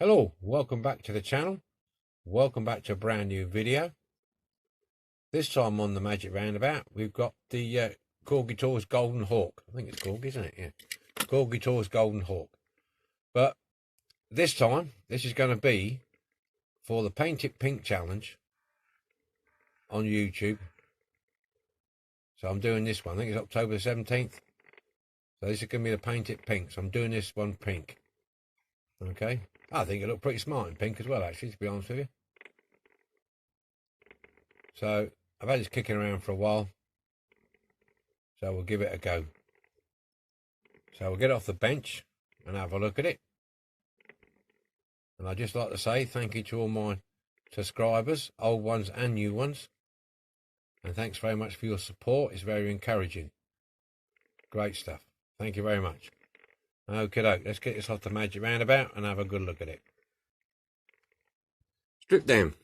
Hello, welcome back to the channel. Welcome back to a brand new video. This time on the Magic Roundabout, we've got the Corgi Golden Hawk. I think it's Corgi, isn't it? Yeah, Corgi Golden Hawk. But this time, this is going to be for the Paint It Pink challenge on YouTube. So I'm doing this one. I think it's October the 17th. So this is going to be the Paint It Pink. So I'm doing this one pink. Okay. I think it looked pretty smart in pink as well, actually, to be honest with you. So I've had this kicking around for a while. So we'll give it a go. So we'll get off the bench and have a look at it. And I'd just like to say thank you to all my subscribers, old ones and new ones. And thanks very much for your support. It's very encouraging. Great stuff. Thank you very much. Okay, let's get this off the Magic Roundabout and have a good look at it. Strip down.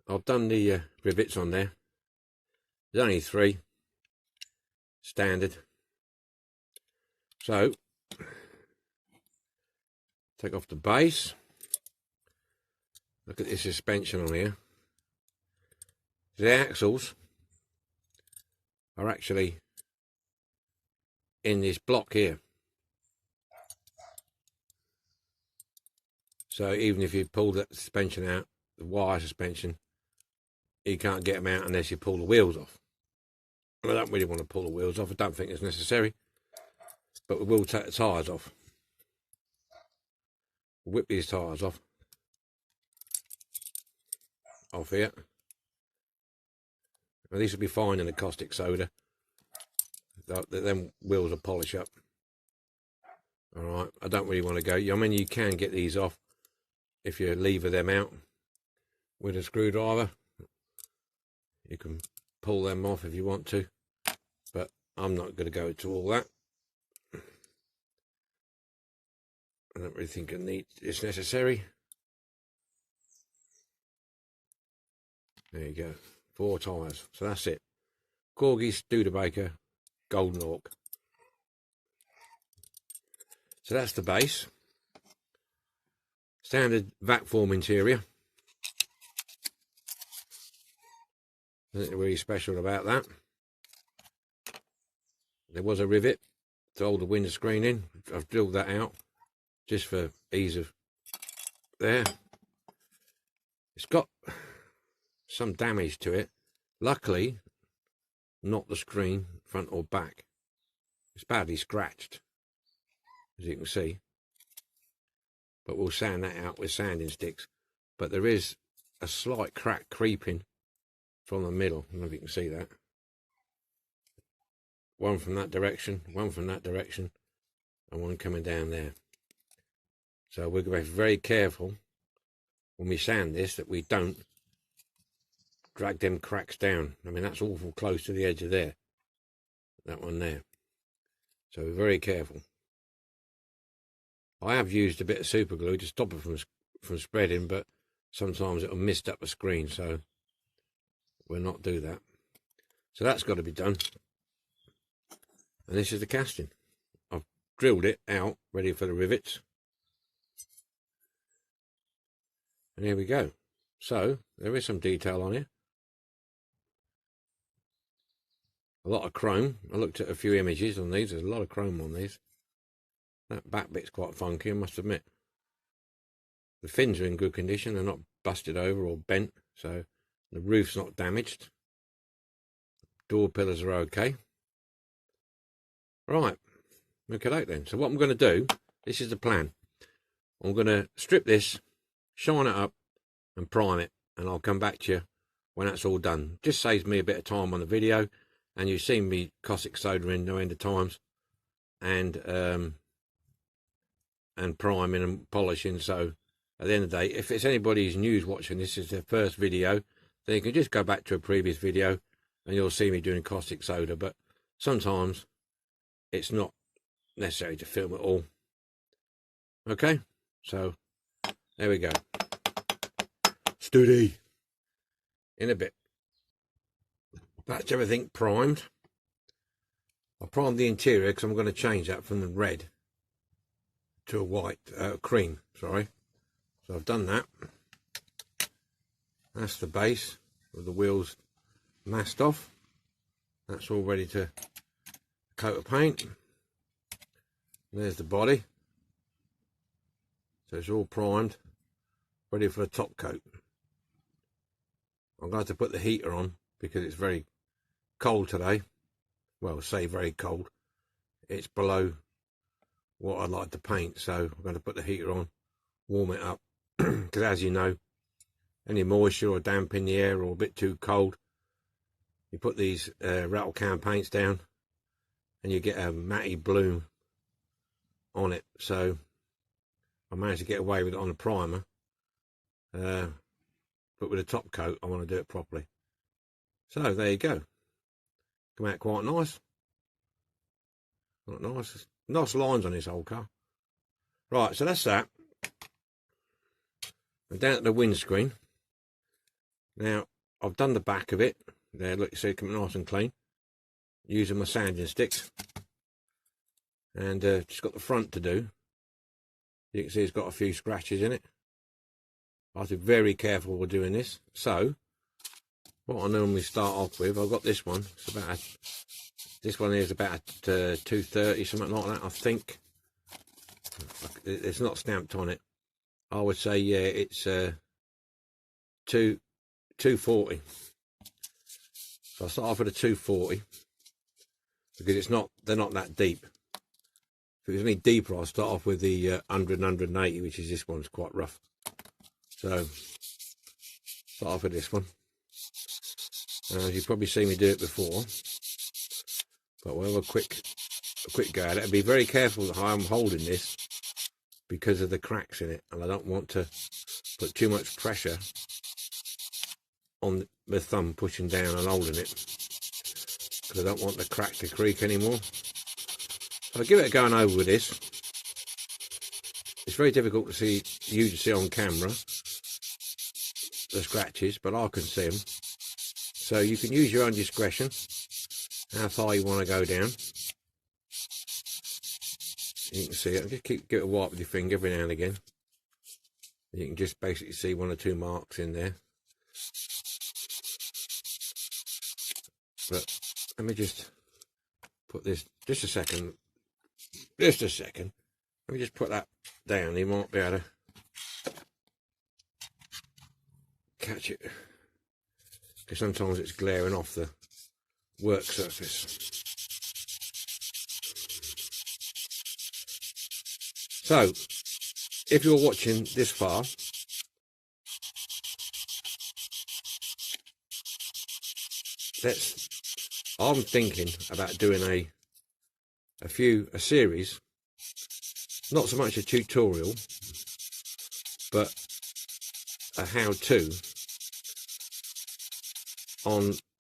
I've done the rivets on there. There's only 3. Standard. So, take off the base. Look at this suspension on here. The axles are actually in this block here. So even if you pull that suspension out, the wire suspension, you can't get them out unless you pull the wheels off. I don't really want to pull the wheels off. I don't think it's necessary. But we will take the tyres off. We'll whip these tyres off here. Now, these will be fine in the caustic soda. Them wheels will polish up. Alright, I don't really want to go. I mean, you can get these off if you lever them out with a screwdriver. You can pull them off if you want to, but I'm not going to go to all that. I don't really think it's necessary. There you go, 4 tyres. So that's it. Corgi Studebaker Golden Hawk. So that's the base. Standard vac form interior. Nothing really special about that. There was a rivet to hold the windscreen in. I've drilled that out just for ease of there. It's got some damage to it. Luckily, not the screen, front or back. It's badly scratched, as you can see. But we'll sand that out with sanding sticks. But there is a slight crack creeping from the middle. I don't know if you can see that. One from that direction, one from that direction, and one coming down there. So we're going to be very careful when we sand this that we don't drag them cracks down. I mean, that's awful close to the edge of there. That one there. So we're very careful. I have used a bit of super glue to stop it from spreading, but sometimes it'll mist up the screen, so we'll not do that. So that's got to be done. And this is the casting. I've drilled it out, ready for the rivets. And here we go. So there is some detail on here. A lot of chrome. I looked at a few images on these. There's a lot of chrome on these. That back bit's quite funky, I must admit. The fins are in good condition. They're not busted over or bent. So the roof's not damaged. Door pillars are okay. Right. Okay then. So what I'm going to do, this is the plan. I'm going to strip this, shine it up and prime it. And I'll come back to you when that's all done. Just saves me a bit of time on the video. And you've seen me caustic soda in no end of times. And priming and polishing. So at the end of the day, if it's anybody's news watching, this is their first video, then you can just go back to a previous video and you'll see me doing caustic soda. But sometimes it's not necessary to film it all. Okay, so there we go. Studi in a bit. That's everything primed. I primed the interior because I'm going to change that from the red to a white, cream, sorry. So I've done that. That's the base with the wheels masked off. That's all ready to coat of paint. There's the body. So it's all primed, ready for a top coat. I'm going to put the heater on because it's very cold today. Well, say very cold. It's below what I'd like to paint, so I'm going to put the heater on, warm it up, because as you know, any moisture or damp in the air or a bit too cold, you put these rattle can paints down and you get a matty bloom on it. So I managed to get away with it on the primer, but with a top coat I want to do it properly. So there you go, come out quite nice. Nice lines on this old car. Right, so that's that. And down at the windscreen. Now, I've done the back of it. There, look, you see it coming nice and clean. Using my sanding sticks. And just got the front to do. You can see it's got a few scratches in it. I have to be very careful with doing this. So, what I normally start off with, I've got this one. It's about this one is about 230, something like that, I think. It's not stamped on it. I would say, yeah, it's 240. So I start off with a 240 because they're not that deep. If it was any deeper, I'll start off with the 100 and 180, which is this one's quite rough. So start off with this one. As you've probably seen me do it before. But we'll have a quick go at it. Be very careful how I'm holding this because of the cracks in it, and I don't want to put too much pressure on the thumb pushing down and holding it, because I don't want the crack to creak anymore. So I'll give it a going over with this. It's very difficult to see on camera the scratches, but I can see them. So you can use your own discretion how far you want to go down. You can see it. Just give it a wipe with your finger every now and again. You can just basically see one or two marks in there. But let me just put this, just a second. Let me just put that down. You might be able to catch it, because sometimes it's glaring off the work surface. So, if you're watching this far, I'm thinking about doing a series, not so much a tutorial, but a how-to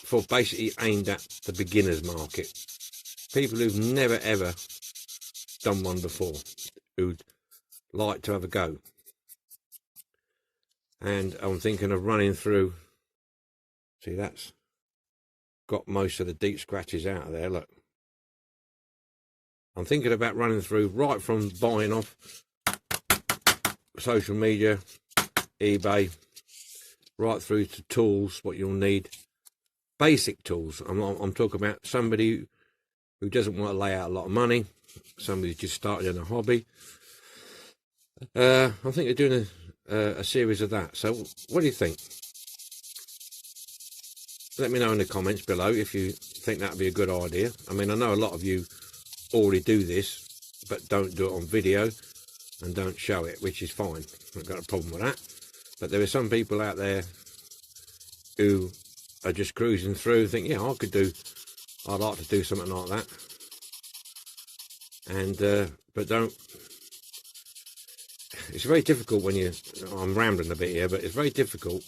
for basically aimed at the beginners market, people who've never ever done one before, who'd like to have a go. And I'm thinking of running through, see, that's got most of the deep scratches out of there, look. I'm thinking about running through right from buying off social media, eBay, right through to tools, what you'll need. Basic tools. I'm talking about somebody who doesn't want to lay out a lot of money, somebody who's just started in a hobby. I'm thinking of doing a series of that. So what do you think? Let me know in the comments below if you think that would be a good idea. I mean, I know a lot of you already do this, but don't do it on video and don't show it, which is fine. I've got a problem with that. But there are some people out there who are just cruising through, think, yeah, I'd like to do something like that. And but don't. It's very difficult when I'm rambling a bit here, but it's very difficult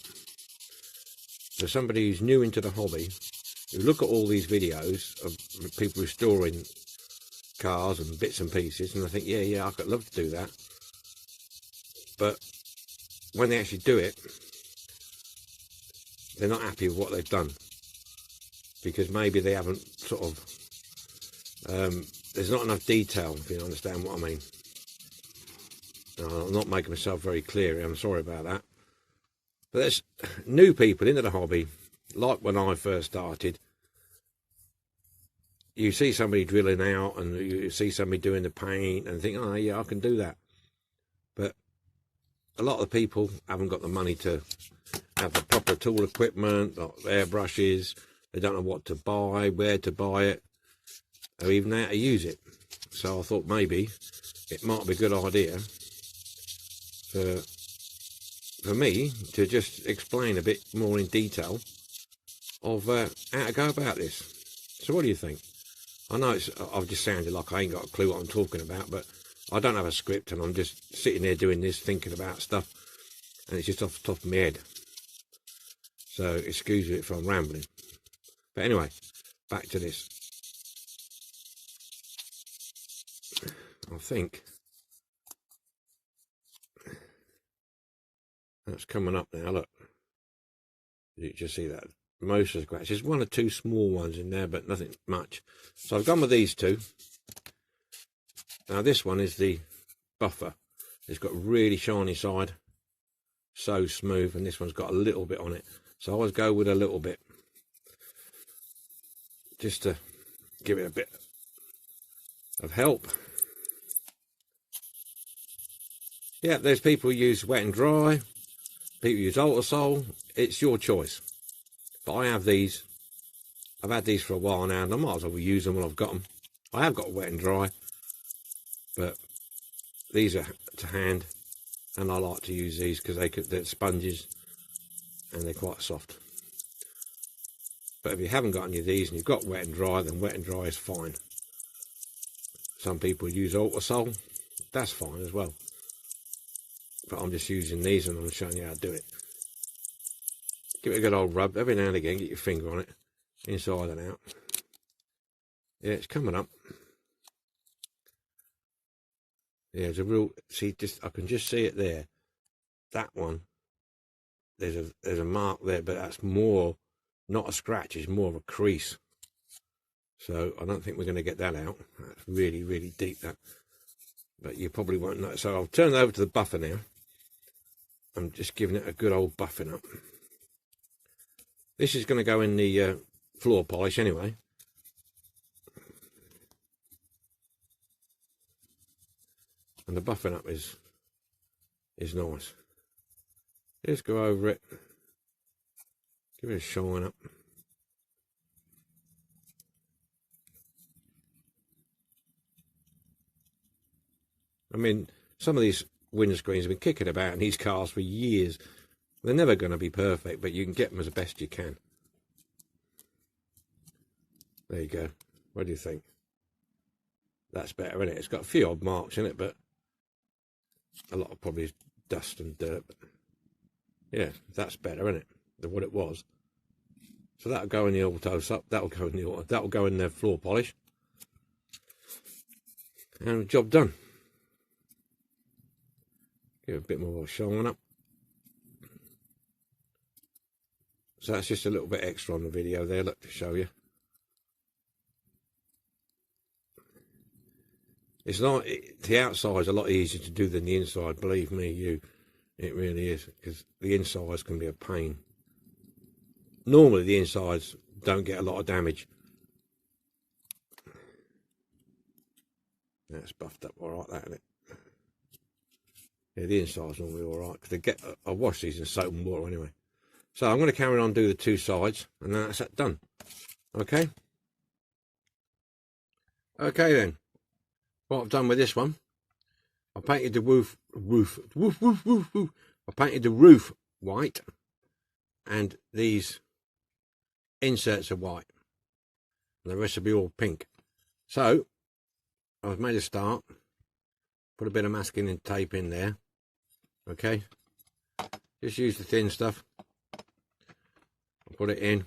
for somebody who's new into the hobby, who look at all these videos of people restoring cars and bits and pieces, and I think, yeah, I could love to do that. But when they actually do it, they're not happy with what they've done, because maybe they haven't sort of, there's not enough detail, if you understand what I mean. I'm not making myself very clear, I'm sorry about that. But there's new people into the hobby, like when I first started. You see somebody drilling out and you see somebody doing the paint and think, oh yeah, I can do that. But a lot of people haven't got the money to have the proper tool equipment, like airbrushes. They don't know what to buy, where to buy it, or even how to use it. So I thought maybe it might be a good idea for me to just explain a bit more in detail of how to go about this. So what do you think? I know I've just sounded like I ain't got a clue what I'm talking about, but I don't have a script and I'm just sitting there doing this, thinking about stuff, and it's just off the top of my head. So excuse me if I'm rambling. But anyway, back to this. I think that's coming up now, look. You just see that. Most of the scratches, one or two small ones in there, but nothing much. So I've gone with these two. Now this one is the buffer. It's got a really shiny side, so smooth, and this one's got a little bit on it. So I always go with a little bit, just to give it a bit of help. Yeah, there's people who use wet and dry, people use Ultrasol. It's your choice. But I have these. I've had these for a while now, and I might as well use them when I've got them. I have got wet and dry, but these are to hand, and I like to use these because they're sponges and they're quite soft. But if you haven't got any of these and you've got wet and dry, then wet and dry is fine. Some people use Ultrasol, that's fine as well. But I'm just using these and I'm showing you how to do it. Give it a good old rub every now and again, get your finger on it, inside and out. Yeah, it's coming up. Yeah, there's a real, see, just I can just see it there. That one, there's a mark there, but that's more, not a scratch, it's more of a crease. So I don't think we're going to get that out. That's really, really deep, that. But you probably won't know. So I'll turn it over to the buffer now. I'm just giving it a good old buffing up. This is going to go in the floor polish anyway. And the buffing up is nice. Just go over it. Give it a shine up. I mean, some of these windscreens have been kicking about in these cars for years. They're never going to be perfect, but you can get them as best you can. There you go. What do you think? That's better, isn't it? It's got a few odd marks in it, but a lot of probably dust and dirt. But yeah, that's better, isn't it, than what it was. So that'll go in the auto up. That'll go in the auto. That'll go in the floor polish, and job done. Give it a bit more of a shine up. So that's just a little bit extra on the video there, look, to show you. It's not, the outside's a lot easier to do than the inside, believe me, it really is, because the insides can be a pain. Normally the insides don't get a lot of damage. That's buffed up all right, that, isn't it? Yeah, the inside's normally all right, because I wash these in soap and water anyway. So I'm going to carry on and do the two sides, and then that's that done. Okay? Okay then. What I've done with this one, I painted the I painted the roof white, and these inserts are white, and the rest will be all pink. So I've made a start, put a bit of masking and tape in there. Okay, just use the thin stuff, put it in.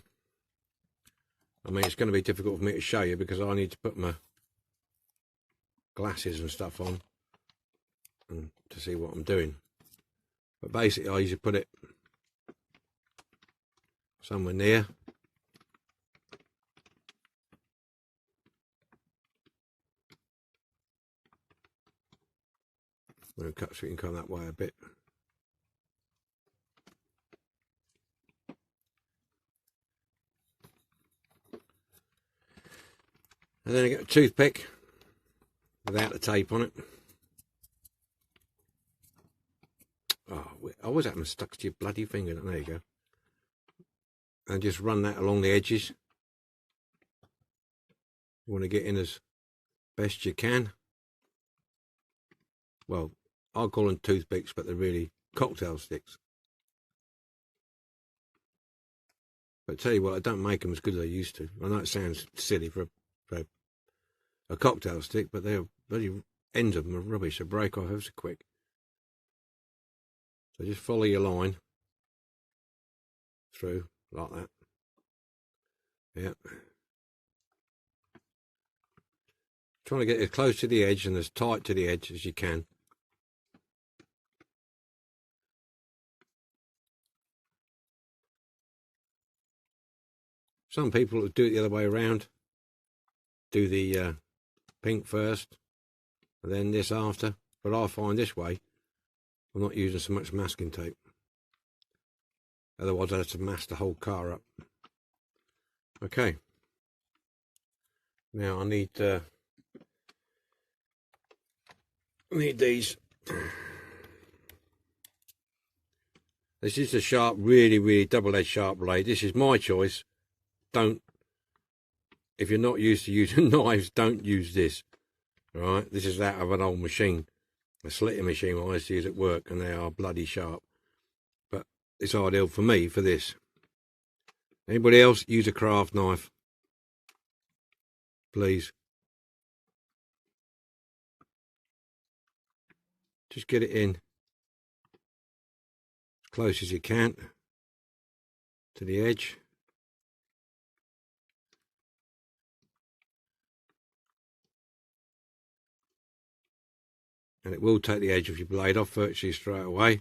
I mean, it's going to be difficult for me to show you because I need to put my glasses and stuff on and to see what I'm doing. But basically I usually put it somewhere near. I'm going to cut so we can come that way a bit. And then I get a toothpick without the tape on it. Oh, I always have them stuck to your bloody finger. There you go. And just run that along the edges. You want to get in as best you can. Well, I'll call them toothpicks, but they're really cocktail sticks. But tell you what, I don't make them as good as I used to. I know it sounds silly for a cocktail stick, but they're bloody ends of them are rubbish. They break off ever so quick. So just follow your line through like that. Yeah. Trying to get as close to the edge and as tight to the edge as you can. Some people will do it the other way around. Do the pink first and then this after. But I find this way I'm not using so much masking tape. Otherwise I'd have to mask the whole car up. Okay. Now I need these. This is a sharp, really double-edged sharp blade. This is my choice. If you're not used to using knives, don't use this. Right? This is out of an old machine, a slitting machine I used to use at work, and they are bloody sharp. But it's ideal for me for this. Anybody else use a craft knife? Please. Just get it in as close as you can to the edge. And it will take the edge of your blade off virtually straight away.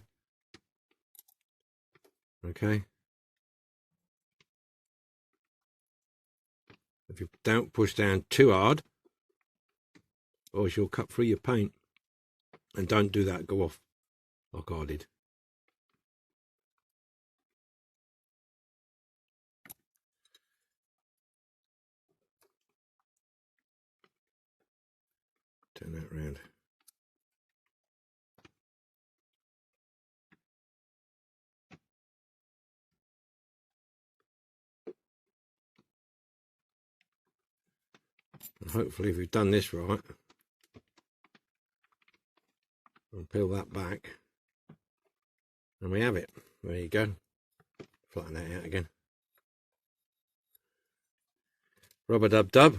Okay. If you don't push down too hard, or you'll cut through your paint. And don't do that, go off like I did. Turn that round. And hopefully if we've done this right, I'll peel that back. And we have it. There you go. Flatten that out again. Rubber dub dub.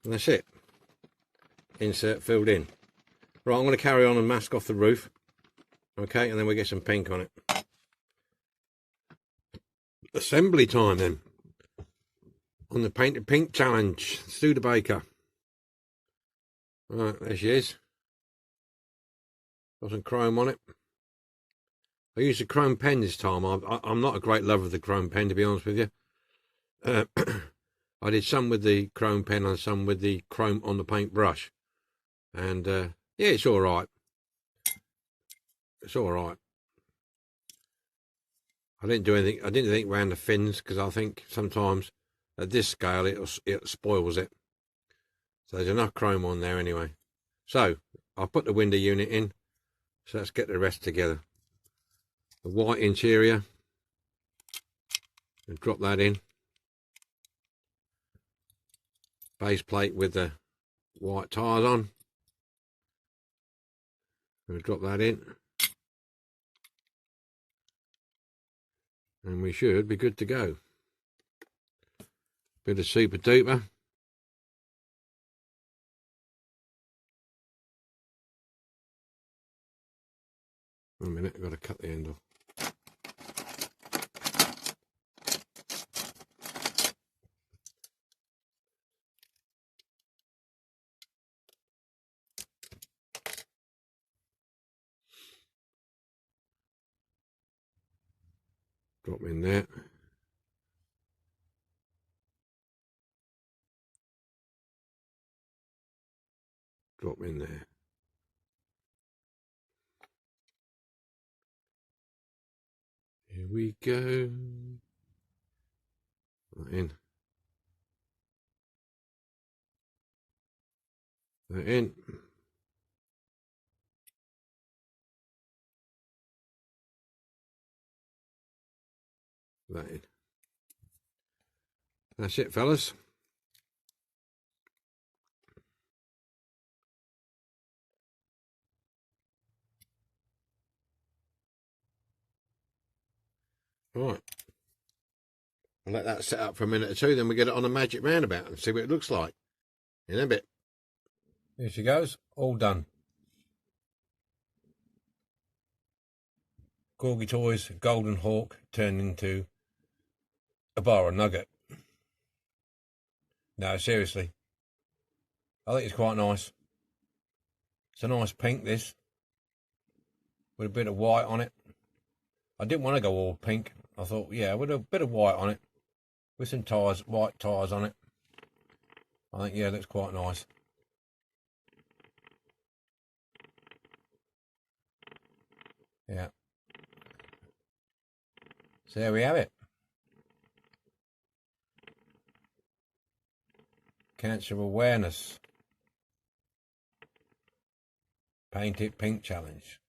And that's it. Insert filled in. Right, I'm going to carry on and mask off the roof. Okay, and then we get some pink on it. Assembly time then. On the Painted Pink Challenge. Studebaker. Right, there she is. Got some chrome on it. I used a chrome pen this time. I'm not a great lover of the chrome pen, to be honest with you. I did some with the chrome pen and some with the chrome on the paintbrush. And yeah, it's all right. It's all right. I didn't do anything. I didn't think around the fins because I think sometimes at this scale it spoils it. So there's enough chrome on there anyway. So I'll put the window unit in. So let's get the rest together. The white interior. And drop that in. Base plate with the white tyres on. We'll drop that in. And we should be good to go. Bit of super duper. One minute, I've got to cut the end off. Drop in there. Drop in there. Here we go. That in. That in. That in. That's it, fellas. Right. I'll let that set up for a minute or two, then we get it on a magic roundabout and see what it looks like in a bit. Here she goes, all done. Corgi Toys Golden Hawk turned into a bar of nugget. No, seriously. I think it's quite nice. It's a nice pink, this, with a bit of white on it. I didn't want to go all pink. I thought, yeah, with a bit of white on it, with some tyres, white tyres on it. I think, yeah, it looks quite nice. Yeah. So there we have it. Cancer Awareness Paint It Pink Challenge.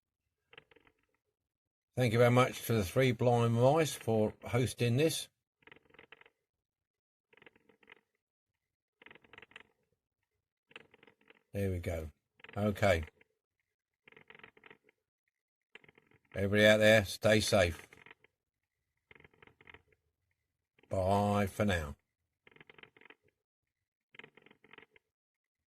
Thank you very much to the Three Blind Mice for hosting this. There we go. Okay. Everybody out there, stay safe. Bye for now.